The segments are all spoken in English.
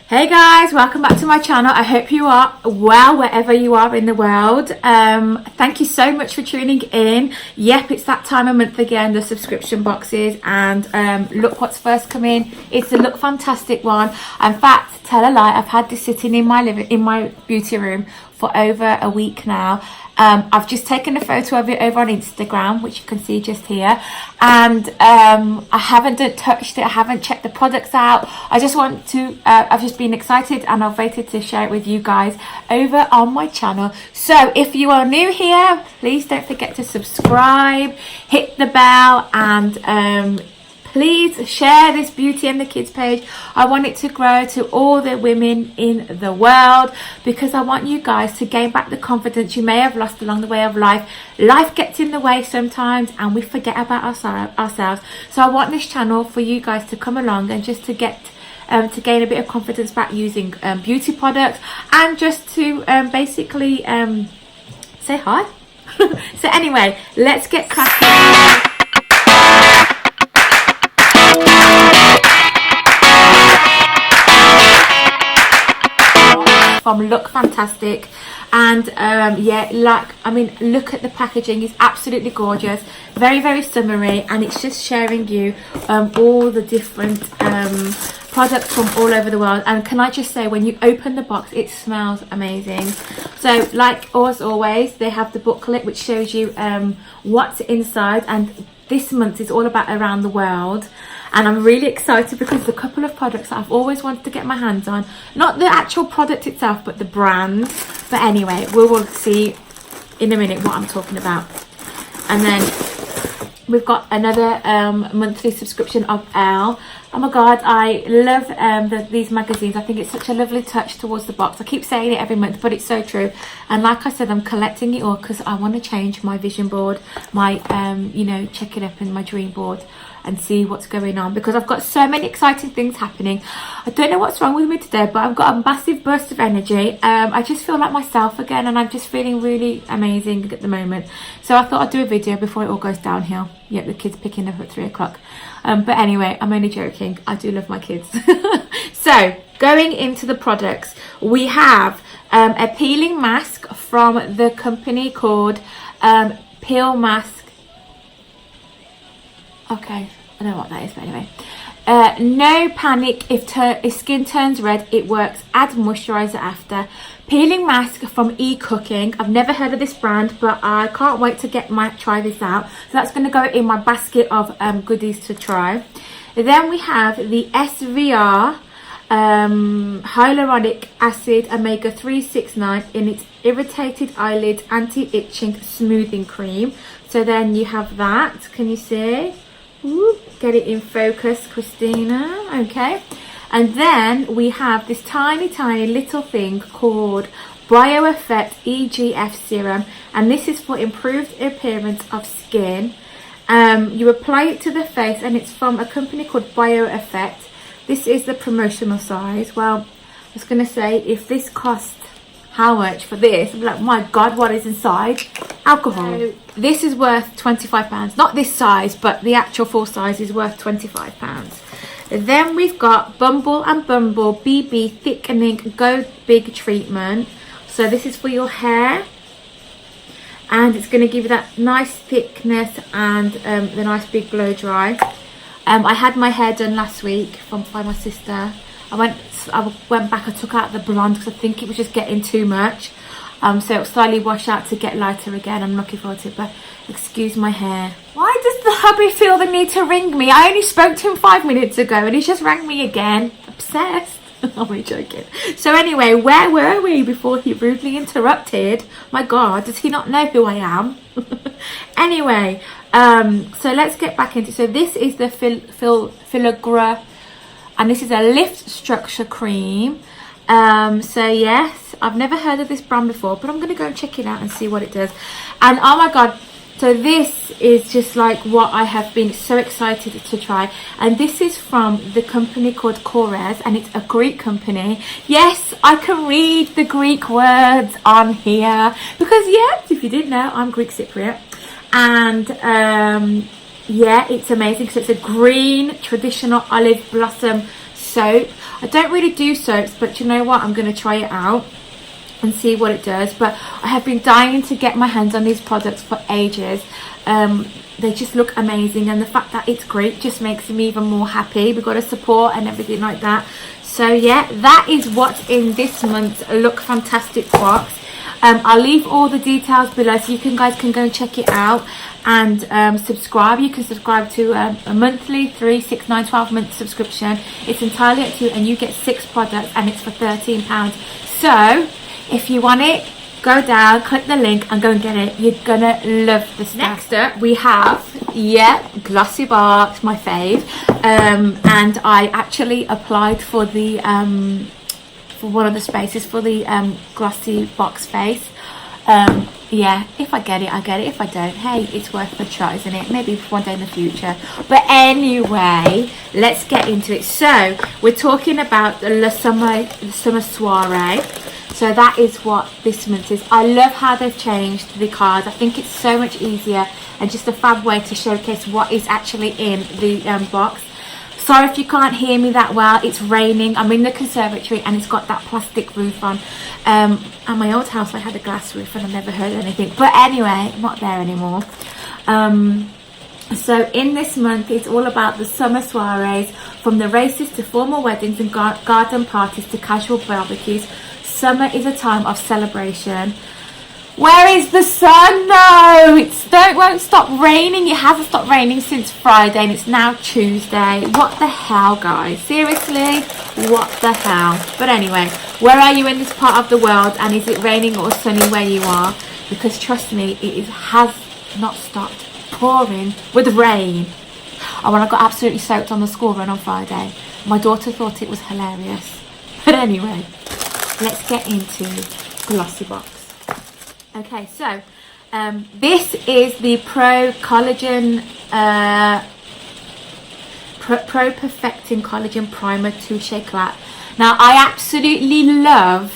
Hey guys, welcome back to my channel. I hope you are well wherever you are in the world. Thank you so much for tuning in. Yep, it's that time of month again, the subscription boxes, and look what's first come in. It's the Look Fantastic one. In fact, tell a lie, I've had this sitting in my beauty room for over a week now. I've just taken a photo of it over on Instagram, which you can see just here, and I haven't touched it. I haven't checked the products out. I just want to I've just been excited and I've waited to share it with you guys over on my channel. So if you are new here, please don't forget to subscribe, hit the bell, and please share this beauty and the kids page. I want it to grow to all the women in the world because I want you guys to gain back the confidence you may have lost along the way of life. Life gets in the way sometimes and we forget about ourselves. So I want this channel for you guys to come along and just to get to gain a bit of confidence back using beauty products, and just to basically say hi. So anyway, let's get cracking. From Look Fantastic, and yeah, look at the packaging. It's absolutely gorgeous, very summery, and it's just sharing you all the different products from all over the world. And can I just say, when you open the box, it smells amazing. So like as always, they have the booklet which shows you what's inside, and this month is all about around the world. And I'm really excited because there's a couple of products that I've always wanted to get my hands on. Not the actual product itself, but the brand. But anyway, we will see in a minute what I'm talking about. And then we've got another monthly subscription of Elle. Oh my god, I love these magazines. I think it's such a lovely touch towards the box. I keep saying it every month, but it's so true. And like I said, I'm collecting it all because I want to change my vision board, my check it up in my dream board, and see what's going on, because I've got so many exciting things happening. I don't know what's wrong with me today, but I've got a massive burst of energy. I just feel like myself again, and I'm just feeling really amazing at the moment. So I thought I'd do a video before it all goes downhill. Yep, the kids picking up at 3 o'clock. But anyway, I'm only joking. I do love my kids. So going into the products, we have a peeling mask from the company called Peel Mask. Okay, I don't know what that is, but anyway. No panic if skin turns red, it works. Add moisturizer after. Peeling mask from eCooking. I've never heard of this brand, but I can't wait to try this out. So that's going to go in my basket of goodies to try. Then we have the SVR hyaluronic acid omega 369 in its irritated eyelid anti-itching smoothing cream. So then you have that. Can you see? Ooh, get it in focus, Christina. Okay. And then we have this tiny little thing called BioEffect EGF serum, and this is for improved appearance of skin. You apply it to the face, and it's from a company called BioEffect. This is the promotional size. Well, I was going to say, if this cost how much for this, I'm like, my god, what is inside? Alcohol. So this is worth £25. Not this size, but the actual full size is worth £25. Then we've got Bumble and Bumble BB Thickening Go Big Treatment. So this is for your hair, and it's going to give you that nice thickness and the nice big blow dry. I had my hair done last week by my sister. I went back, I took out the blonde because I think it was just getting too much. So it'll slowly wash out to get lighter again. I'm looking forward to it, but excuse my hair. Why does the hubby feel the need to ring me? I only spoke to him 5 minutes ago and he's just rang me again. Obsessed. I'm only joking. So anyway, where were we before he rudely interrupted? My god, does he not know who I am? Anyway, so let's get back into it. So this is the Filigra, and this is a lift structure cream. So yes, I've never heard of this brand before, but I'm going to go and check it out and see what it does. And oh my god, so this is just like what I have been so excited to try. And this is from the company called Kores, and it's a Greek company. Yes, I can read the Greek words on here because yes, if you didn't know, I'm Greek Cypriot. And yeah, it's amazing. So it's a green traditional olive blossom soap. I don't really do soaps, but you know what, I'm going to try it out and see what it does. But I have been dying to get my hands on these products for ages. They just look amazing, and the fact that it's great just makes me even more happy. We've got to support and everything like that. So yeah, that is what's in this month's Look Fantastic box. I'll leave all the details below so you guys can go and check it out and subscribe. You can subscribe to a monthly, 3, 6, 9, 12 month subscription. It's entirely up to you, and you get 6 products, and it's for £13. So if you want it, go down, click the link and go and get it. You're gonna love the stuff. Next up we have, GlossyBox, my fave. And I actually applied for the for one of the spaces for the GlossyBox face. Yeah, if I get it, I get it. If I don't, hey, it's worth a try, isn't it? Maybe one day in the future. But anyway, let's get into it. So we're talking about the summer soiree. So that is what this month is. I love how they've changed the cards. I think it's so much easier and just a fab way to showcase what is actually in the box. Sorry if you can't hear me that well. It's raining. I'm in the conservatory and it's got that plastic roof on. At my old house I had a glass roof and I never heard anything. But anyway, I'm not there anymore. So in this month it's all about the summer soirees, from the races to formal weddings and garden parties to casual barbecues. Summer is a time of celebration. Where is the sun? No, won't stop raining. It hasn't stopped raining since Friday and it's now Tuesday. What the hell, guys? Seriously, what the hell? But anyway, where are you in this part of the world, and is it raining or sunny where you are? Because trust me, has not stopped pouring with rain. Oh, and I got absolutely soaked on the school run on Friday. My daughter thought it was hilarious. But anyway, let's get into GlossyBox. Okay, so this is the Pro Perfecting Collagen Primer Touche Éclat. Now, I absolutely love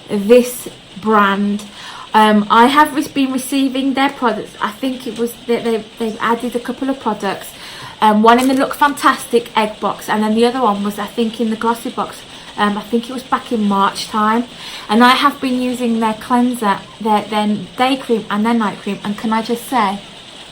this brand. I have been receiving their products. I think it was that they've added a couple of products. One in the Look Fantastic egg box, and then the other one was, I think, in the GlossyBox. I think it was back in March time, and I have been using their cleanser, their day cream and their night cream, and can I just say,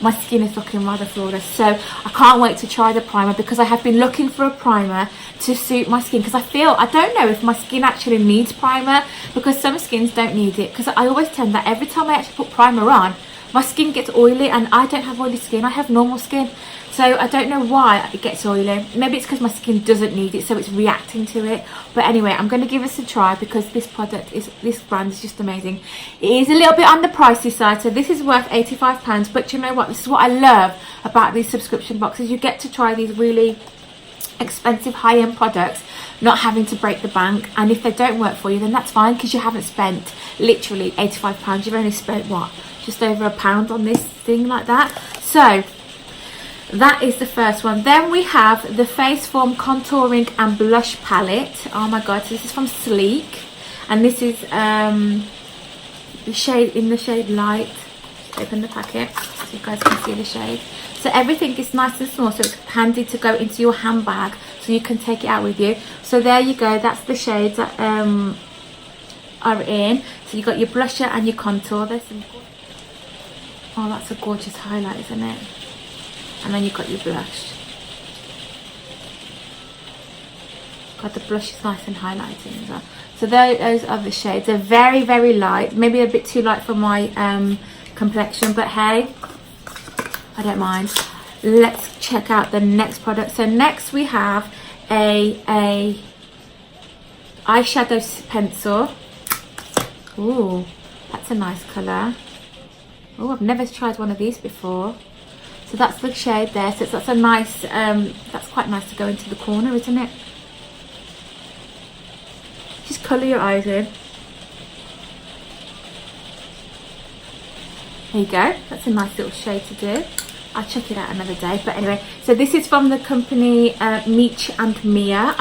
my skin is looking rather flawless. So I can't wait to try the primer, because I have been looking for a primer to suit my skin, because I don't know if my skin actually needs primer, because some skins don't need it, because I always tend that every time I actually put primer on, my skin gets oily, and I don't have oily skin, I have normal skin. So I don't know why it gets oily. Maybe it's because my skin doesn't need it, so it's reacting to it. But anyway, I'm going to give this a try, because this brand is just amazing. It is a little bit on the pricey side, so this is worth £85. But you know what? This is what I love about these subscription boxes. You get to try these really expensive high-end products, not having to break the bank. And if they don't work for you, then that's fine, because you haven't spent literally £85. You've only spent what? Just over £1 on this thing like that. So that is the first one. Then we have the Face Form Contouring and Blush Palette. Oh my god, so this is from Sleek, and this is the shade Light. Just open the packet so you guys can see the shade. So everything is nice and small, so it's handy to go into your handbag, so you can take it out with you. So there you go, that's the shades that are in. So you got your blusher and your contour. Oh, that's a gorgeous highlight, isn't it? And then you've got your blush. God, the blush is nice and highlighting as well. So those are the shades. They're very, very light. Maybe a bit too light for my complexion, but hey, I don't mind. Let's check out the next product. So next we have a eyeshadow pencil. Ooh, that's a nice colour. Oh, I've never tried one of these before. So that's the shade there. So that's a nice, that's quite nice to go into the corner, isn't it? Just colour your eyes in. There you go. That's a nice little shade to do. I'll check it out another day. But anyway, so this is from the company Meech and Mia.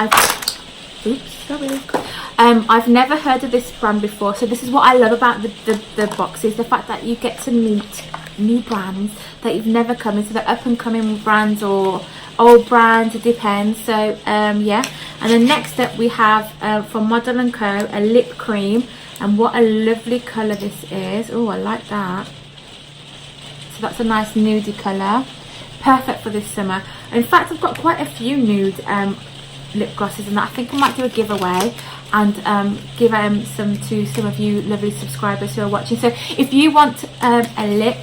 I've never heard of this brand before, so this is what I love about the boxes, the fact that you get to meet new brands that you've never come into, the up and coming brands or old brand, it depends. So yeah. And then next up we have from Model & Co. a lip cream, and what a lovely colour this is. Oh, I like that. So that's a nice nudie colour, perfect for this summer. In fact, I've got quite a few nude lip glosses, and that I think I might do a giveaway and give some to some of you lovely subscribers who are watching. So if you want a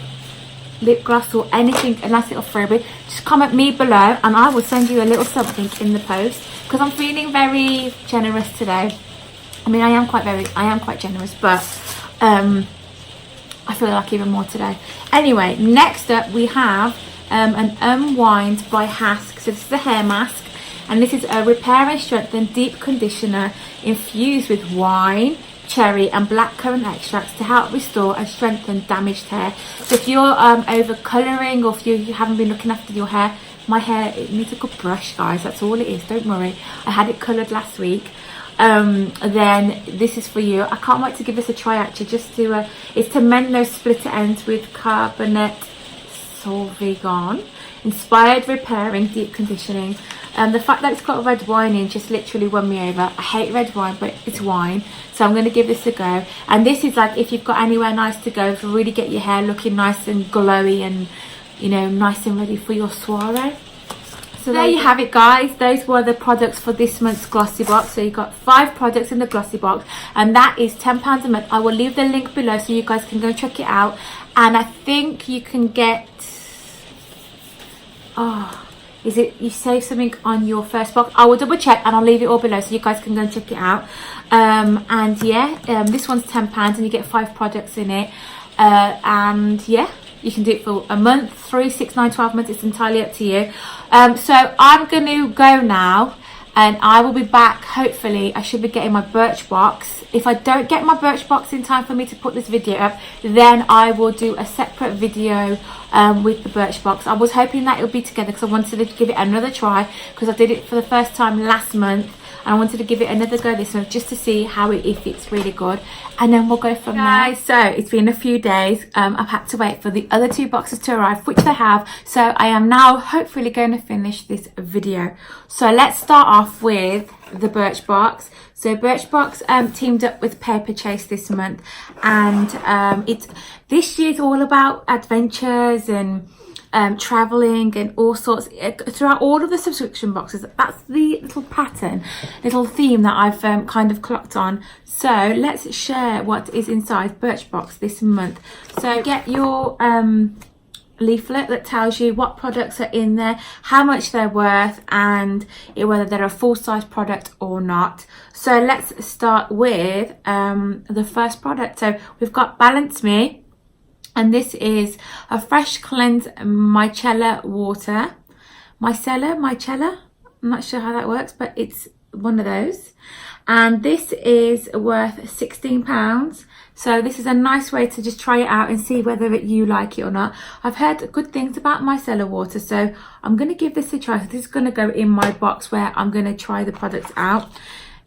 lip gloss or anything, a nice little freebie, just comment me below and I will send you a little something in the post, because I'm feeling very generous today. I mean, I am quite generous, but I feel like even more today. Anyway, next up we have an Unwind by Hask. So this is a hair mask, and this is a repair and strengthen deep conditioner infused with wine, cherry and blackcurrant extracts to help restore and strengthen damaged hair. So if you're over colouring, or if you haven't been looking after your hair, my hair, it needs a good brush, guys, that's all it is, don't worry. I had it coloured last week. Then this is for you. I can't wait to give this a try, actually, just to it's to mend those splitter ends with carbonate Solvigon inspired repairing deep conditioning. The fact that it's got red wine in just literally won me over. I hate red wine, but it's wine, so I'm going to give this a go. And this is like if you've got anywhere nice to go to really get your hair looking nice and glowy and, you know, nice and ready for your soiree. So there you have it, guys. Those were the products for this month's GlossyBox. So you got 5 products in the GlossyBox, and that is £10 a month. I will leave the link below so you guys can go check it out. And I think you can get, is it, you save something on your first box? I will double check and I'll leave it all below so you guys can go and check it out. And yeah, this one's £10 and you get 5 products in it. And yeah, you can do it for a month, 3, 6, 9, 12 months. It's entirely up to you. So I'm going to go now, and I will be back. Hopefully I should be getting my Birch box. If I don't get my Birch box in time for me to put this video up, then I will do a separate video with the Birch box. I was hoping that it would be together because I wanted to give it another try, because I did it for the first time last month. I wanted to give it another go this month just to see how if it's really good, and then we'll go from there. So it's been a few days. I've had to wait for the other 2 boxes to arrive, which they have. So I am now hopefully going to finish this video. So let's start off with the Birch box. So Birch box teamed up with Paper Chase this month, and this year's all about adventures and traveling and all sorts throughout all of the subscription boxes. That's the little pattern, little theme that I've kind of clocked on. So let's share what is inside Birch box this month. So get your leaflet that tells you what products are in there, how much they're worth, and whether they're a full-size product or not. So let's start with the first product. So we've got Balance Me, and this is a fresh cleanse micellar water. Micellar, I'm not sure how that works, but it's one of those. And this is worth £16. So this is a nice way to just try it out and see whether you like it or not. I've heard good things about micellar water, so I'm going to give this a try. This is going to go in my box where I'm going to try the products out.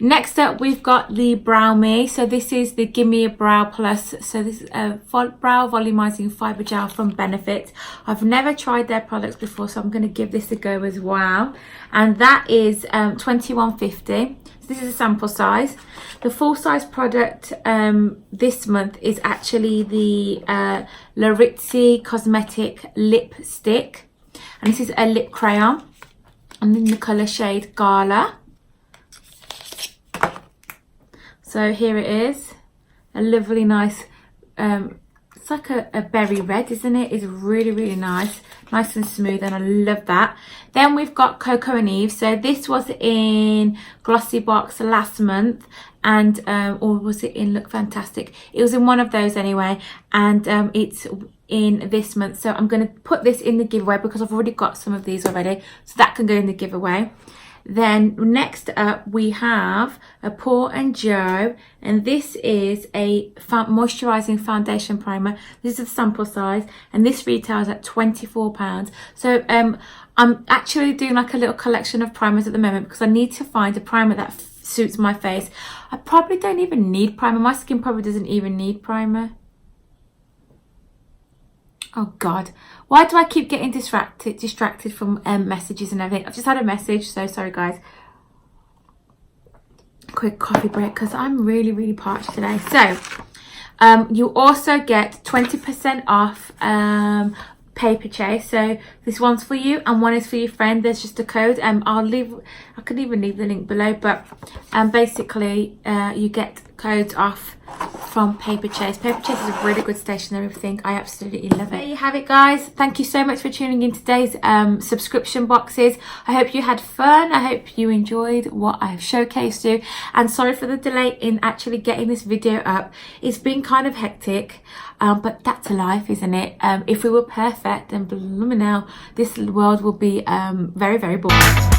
Next up, we've got the Brow Me. So this is the Gimme a Brow Plus. So this is a brow volumizing fiber gel from Benefit. I've never tried their products before, so I'm going to give this a go as well. And that is £21.50. So this is a sample size. The full size product this month is actually the Larizzi Cosmetic Lipstick. And this is a lip crayon. And in the colour shade Gala. So here it is, a lovely nice, it's like a berry red, isn't it? It's really, really nice and smooth, and I love that. Then we've got Coco and Eve. So this was in GlossyBox last month, and or was it in Look Fantastic? It was in one of those anyway, and it's in this month. So I'm going to put this in the giveaway because I've already got some of these already, so that can go in the giveaway. Then next up we have a Paul and Joe, and this is a moisturizing foundation primer. This is a sample size, and this retails at £24. So I'm actually doing like a little collection of primers at the moment because I need to find a primer that suits my face. I probably don't even need primer. My skin probably doesn't even need primer. Oh God, why do I keep getting distracted from messages and everything? I've just had a message, so sorry guys. Quick coffee break because I'm really parched today. So you also get 20% off paper chase. So this one's for you and one is for your friend. There's just a code. I could even leave the link below, but basically you get codes off from Paper Chase. Paper Chase is a really good stationery thing. I absolutely love it. There you have it, guys. Thank you so much for tuning in today's subscription boxes. I hope you had fun. I hope you enjoyed what I've showcased you, and sorry for the delay in actually getting this video up. It's been kind of hectic, but that's life, isn't it? If we were perfect, then blooming now this world will be very boring.